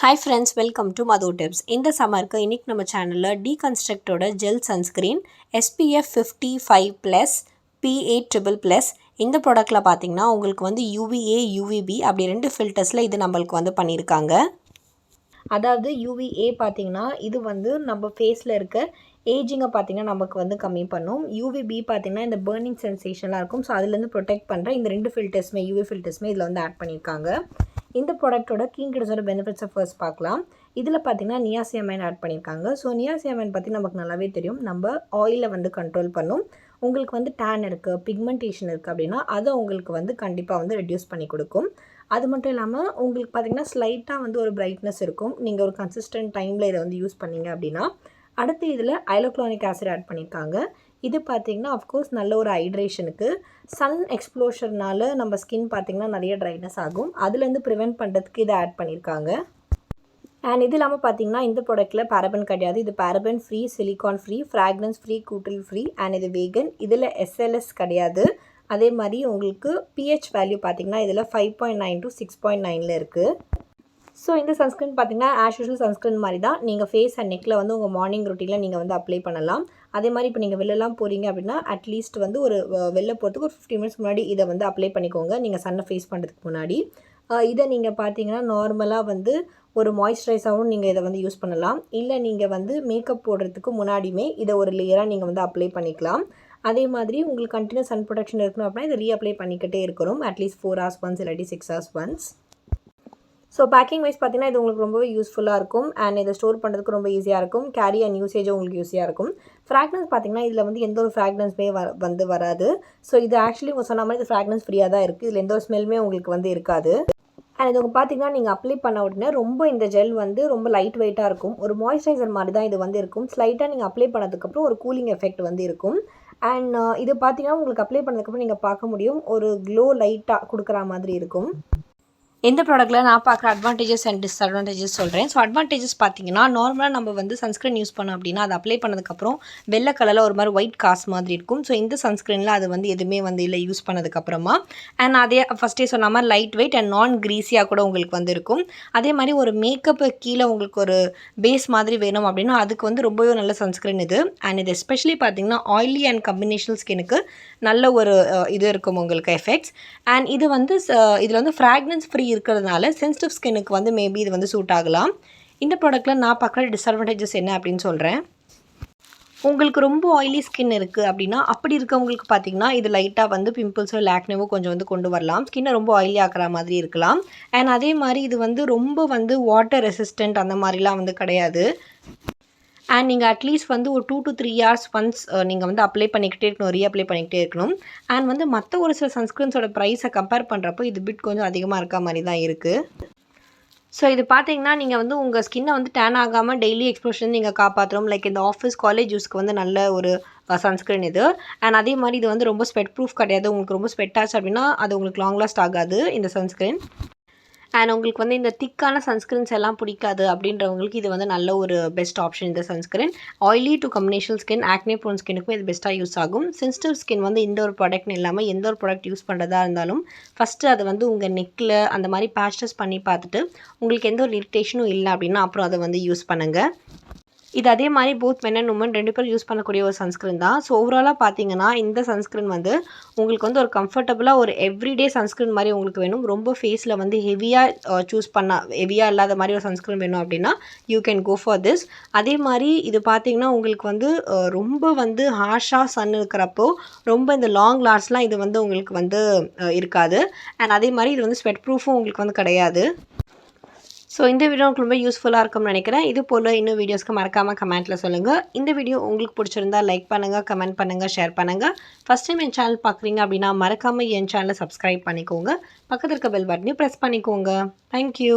Hi friends, welcome to Madhu Tips. இந்த சம்மருக்கு இன்னைக்கு நம்ம சேனலில் டீகன்ஸ்ட்ரக்டோட ஜெல் சன்ஸ்க்ரீன் SPF 55+, PA+++, இந்த ப்ராடக்ட்டில் பார்த்தீங்கன்னா உங்களுக்கு வந்து UVA, UVB அப்படி ரெண்டு ஃபில்டர்ஸில் இது நம்மளுக்கு வந்து பண்ணியிருக்காங்க. அதாவது UVA பார்த்தீங்கன்னா இது வந்து நம்ம ஃபேஸில் இருக்க ஏஜிங்கை பார்த்தீங்கன்னா நமக்கு வந்து கம்மி பண்ணும். UVB பார்த்தீங்கன்னா இந்த பர்னிங் சென்சேஷன்லாம் இருக்கும். ஸோ அதுலேருந்து ப்ரொடெக்ட் பண்ணுற இந்த ரெண்டு ஃபில்டர்ஸுமே UV ஃபில்டர்ஸுமே இதில் வந்து ஆட் பண்ணியிருக்காங்க. இந்த ப்ராடக்ட்டோட கீங்கிட்டஸோட பெனிஃபிட்ஸை ஃபர்ஸ்ட் பார்க்கலாம். இதில் பார்த்தீங்கன்னா நியாசியமைன் ஆட் பண்ணியிருக்காங்க. ஸோ நியாசியமைன் பற்றி நமக்கு நல்லாவே தெரியும். நம்ம ஆயிலை வந்து கண்ட்ரோல் பண்ணும். உங்களுக்கு வந்து டேன் இருக்குது, பிக்மெண்டேஷன் இருக்குது அப்படின்னா அதை உங்களுக்கு வந்து கண்டிப்பாக வந்து ரெடியூஸ் பண்ணி கொடுக்கும். அது மட்டும் இல்லாமல் உங்களுக்கு பார்த்திங்கன்னா ஸ்லைட்டாக வந்து ஒரு பிரைட்னஸ் இருக்கும். நீங்கள் ஒரு கன்சிஸ்டன்ட் டைமில் இதை வந்து யூஸ் பண்ணிங்க அப்படின்னா. அடுத்து இதில் ஹைலோக்ளோனிக் ஆசிட் ஆட் பண்ணியிருக்காங்க. இது பார்த்திங்கன்னா அஃப்கோர்ஸ் நல்ல ஒரு ஹைட்ரேஷனுக்கு, சன் எக்ஸ்ப்ளோஷர்னால நம்ம ஸ்கின் பார்த்திங்கன்னா நிறைய ட்ரைனஸ் ஆகும். அதுலேருந்து ப்ரிவெண்ட் பண்ணுறதுக்கு இதை ஆட் பண்ணியிருக்காங்க. அண்ட் இது இல்லாமல் பார்த்தீங்கன்னா இந்த ப்ராடக்ட்டில் பேரபன் கிடையாது. இது paraben free, silicone free, fragrance free, கூட்டில் ஃப்ரீ அண்ட் இது வேகன். இதில் SLS கிடையாது. அதே மாதிரி உங்களுக்கு pH வேல்யூ பார்த்திங்கன்னா இதில் 5.9 to 6.9 இருக்குது. ஸோ இந்த சன்ஸ்க்ரீன் பார்த்திங்கன்னா ஆஸ் யூஷுவல் சன்ஸ்க்ரீன் மாதிரி தான் நீங்கள் ஃபேஸ் அண்ட் நெக்கில் வந்து உங்கள் மார்னிங் ரொட்டீனில் நீங்கள் வந்து அப்ளை பண்ணலாம். அதே மாதிரி இப்போ நீங்கள் வெளிலலாம் போகிறீங்க அப்படின்னா அட்லீஸ்ட் வந்து ஒரு வெளில போகிறதுக்கு ஒரு 15 மினிட்ஸ் முன்னாடி இதை வந்து அப்ளை பண்ணிக்கோங்க. நீங்கள் சன்னை ஃபேஸ் பண்ணுறதுக்கு முன்னாடி இதை நீங்கள் பார்த்தீங்கன்னா நார்மலாக வந்து ஒரு மாய்ஸ்சரைஸாகவும் நீங்கள் இதை வந்து யூஸ் பண்ணலாம். இல்லை நீங்கள் வந்து மேக்கப் போடுறதுக்கு முன்னாடியுமே இதை ஒரு லேயராக நீங்கள் வந்து அப்ளை பண்ணிக்கலாம். அதே மாதிரி உங்களுக்கு கண்டினியூஸ் சன் ப்ரொடெக்ஷன் இருக்கணும் அப்படின்னா இதை ரீஅப்ளை பண்ணிக்கிட்டே இருக்கணும். அட்லீஸ்ட் 4 hours ஒன்ஸ் இல்லாட்டி 6 hours once. So packing wise பார்த்தீங்கன்னா இது உங்களுக்கு ரொம்பவே யூஸ்ஃபுல்லாக இருக்கும். அண்ட் இதை ஸ்டோர் பண்ணுறதுக்கு ரொம்ப ஈஸியாக இருக்கும். கேரி அண்ட் யூசேஜும் உங்களுக்கு யூஸியாக இருக்கும். ஃப்ராக்ரன்ஸ் பார்த்தீங்கன்னா இதில் வந்து எந்த ஒரு ஃப்ராக்ரன்ஸுமே வந்து வராது. ஸோ இது ஆக்சுவலி உங்கள் சொன்ன மாதிரி இது ஃப்ராக்ரன்ஸ் ஃப்ரீயாக தான் இருக்குது. இதில் எந்த ஒரு ஸ்மெல்லுமே உங்களுக்கு வந்து இருக்காது. அண்ட் இது பார்த்தீங்கன்னா நீங்கள் அப்ளை பண்ண உடனே ரொம்ப இந்த ஜெல் வந்து ரொம்ப லைட் வெயிட்டாக இருக்கும். ஒரு மாய்ஸ்சரைசர் மாதிரி தான் இது வந்து இருக்கும். ஸ்லைட்டாக நீங்கள் அப்ளை பண்ணதுக்கப்புறம் ஒரு கூலிங் எஃபெக்ட் வந்து இருக்கும். அண்ட் இது பார்த்தீங்கன்னா உங்களுக்கு அப்ளை பண்ணதுக்கப்புறம் நீங்கள் பார்க்க முடியும் ஒரு க்ளோ லைட்டாக கொடுக்குற மாதிரி இருக்கும். இந்த ப்ராடக்ட்டில் நான் பார்க்குற அட்வான்டேஜஸ் அண்ட் டிஸ்அட்வான்டேஜஸ் சொல்கிறேன். ஸோ அட்வான்டேஜஸ் பார்த்தீங்கன்னா நார்மலாக நம்ம வந்து சன்ஸ்க்ரீன் யூஸ் பண்ணோம் அப்படின்னா அதை அப்ளை பண்ணதுக்கப்புறம் வெள்ளை கலரில் ஒரு மாதிரி ஒயிட் காஸ்ட் மாதிரி இருக்கும். ஸோ இந்த சன்ஸ்க்ரீனில் அது வந்து எதுவுமே வந்து இல்லை யூஸ் பண்ணதுக்கப்புறமா. அண்ட் அதே ஃபஸ்ட்டே சொன்ன மாதிரி லைட் வெயிட் அண்ட் நான் க்ரீஸியாக கூட உங்களுக்கு வந்து இருக்கும். அதே மாதிரி ஒரு மேக்கப்பு கீழே உங்களுக்கு ஒரு பேஸ் மாதிரி வேணும் அப்படின்னா அதுக்கு வந்து ரொம்பவே நல்ல சன்ஸ்க்ரீன் இது. அண்ட் இது எஸ்பெஷலி பார்த்தீங்கன்னா ஆயிலி அண்ட் காம்பினேஷனல் ஸ்கின்னுக்கு நல்ல ஒரு இது இருக்கும் உங்களுக்கு எஃபெக்ட்ஸ். அண்ட் இது வந்து இதில் வந்து ஃப்ராக்ரன்ஸ் ஃப்ரீ இருக்கிறதுனால சென்சிட்டிவ் ஸ்கின்னுக்கு வந்து மேபி இது வந்து சூட் ஆகலாம். இந்த ப்ராடக்ட்டில் நான் பார்க்குற டிஸ்அட்வான்டேஜஸ் என்ன அப்படின்னு சொல்கிறேன். உங்களுக்கு ரொம்ப ஆயிலி ஸ்கின் இருக்குது அப்படின்னா அப்படி இருக்கவங்களுக்கு பார்த்தீங்கன்னா இது லைட்டாக வந்து பிம்பிள்ஸோ லாக்னேவோ கொஞ்சம் வந்து கொண்டு வரலாம். ஸ்கின்னை ரொம்ப ஆயிலி ஆக்கிற மாதிரி இருக்கலாம். அண்ட் அதே மாதிரி இது வந்து ரொம்ப வந்து வாட்டர் ரெசிஸ்டன்ட் அந்த மாதிரிலாம் வந்து கிடையாது. அண்ட் நீங்கள் அட்லீஸ்ட் வந்து ஒரு 2 to 3 hours ஒன்ஸ் நீங்கள் வந்து அப்ளை பண்ணிக்கிட்டே இருக்கணும், ரீஅப்ளை பண்ணிக்கிட்டே இருக்கணும். அண்ட் வந்து மற்ற ஒரு சில சன்ஸ்க்ரீன்ஸோட ப்ரைஸை கம்பேர் பண்ணுறப்போ இது பிட் கொஞ்சம் அதிகமாக இருக்க மாதிரி தான் இருக்குது. ஸோ இது பார்த்தீங்கன்னா நீங்கள் வந்து உங்கள் ஸ்கின்னை வந்து டேன் ஆகாமல் டெய்லி எக்ஸ்போஷன் நீங்கள் காப்பாற்றுறோம். லைக் இந்த ஆஃபீஸ் காலேஜ் யூஸ்க்கு வந்து நல்ல ஒரு சன்ஸ்க்ரீன் இது. அண்ட் அதே மாதிரி இது வந்து ரொம்ப ஸ்வெட் ப்ரூஃப் கிடையாது. உங்களுக்கு ரொம்ப ஸ்வெட் ஆச்சு அப்படின்னா அது உங்களுக்கு லாங் லாஸ்ட் ஆகாது இந்த சன்ஸ்க்ரீன். அண்ட் உங்களுக்கு வந்து இந்த திக்கான சன்ஸ்க்ரீன்ஸ் எல்லாம் பிடிக்காது அப்படின்றவங்களுக்கு இது வந்து நல்ல ஒரு பெஸ்ட் ஆப்ஷன் இந்த sunscreen. Oily to combinational skin, acne prone ஸ்கின்னுக்கும் இது பெஸ்ட்டாக யூஸ் ஆகும். சென்சிட்டிவ் ஸ்கின் வந்து இந்த ஒரு ப்ராடக்ட்னு இல்லாமல் எந்த ஒரு ப்ராடக்ட் யூஸ் பண்ணுறதா இருந்தாலும் ஃபஸ்ட்டு அது வந்து உங்கள் நெக்கில் அந்த மாதிரி பேட்சஸ் பண்ணி பார்த்துட்டு உங்களுக்கு எந்த ஒரு இரிட்டேஷனும் இல்லை அப்படின்னா அப்புறம் அதை வந்து யூஸ் பண்ணுங்கள். இது அதே மாதிரி போத் மென் அண்ட் உமன் 2 பேர் யூஸ் பண்ணக்கூடிய ஒரு சன்ஸ்க்ரீன் தான். ஸோ ஓவராலாக பார்த்தீங்கன்னா இந்த சன்ஸ்க்ரீன் வந்து உங்களுக்கு வந்து ஒரு கம்ஃபர்டபுளாக ஒரு எவ்ரிடே சன்ஸ்க்ரீன் மாதிரி உங்களுக்கு வேணும். ரொம்ப ஃபேஸில் வந்து ஹெவியாக ஹெவியாக இல்லாத மாதிரி ஒரு சன்ஸ்க்ரீன் வேணும் அப்படின்னா you can go for this. அதே மாதிரி இது பார்த்தீங்கன்னா உங்களுக்கு வந்து ரொம்ப வந்து ஹார்ஷாக சன் இருக்கிறப்போ ரொம்ப இந்த லாங் லாஸ்ட்லாம் இது வந்து உங்களுக்கு வந்து இருக்காது. அண்ட் அதே மாதிரி இது வந்து ஸ்வெட் ப்ரூஃபும் உங்களுக்கு வந்து கிடையாது. ஸோ இந்த வீடியோ உங்களுக்கு ரொம்ப யூஸ்ஃபுல்லாக இருக்கும்னு நினைக்கிறேன். இது போல் இன்னும் வீடியோஸ்க்கு மறக்காமல் கமெண்ட்டில் சொல்லுங்கள். இந்த வீடியோ உங்களுக்கு பிடிச்சிருந்தா லைக் பண்ணுங்கள், கமெண்ட் பண்ணுங்கள், ஷேர் பண்ணுங்கள். ஃபஸ்ட் டைம் என் சேனல் பார்க்குறீங்க அப்படின்னா மறக்காமல் என் சேனலை சப்ஸ்கிரைப் பண்ணிக்கோங்க. பக்கத்தில் இருக்க பெல் பட்டனையும் ப்ரெஸ் பண்ணிக்கோங்க. தேங்க்யூ.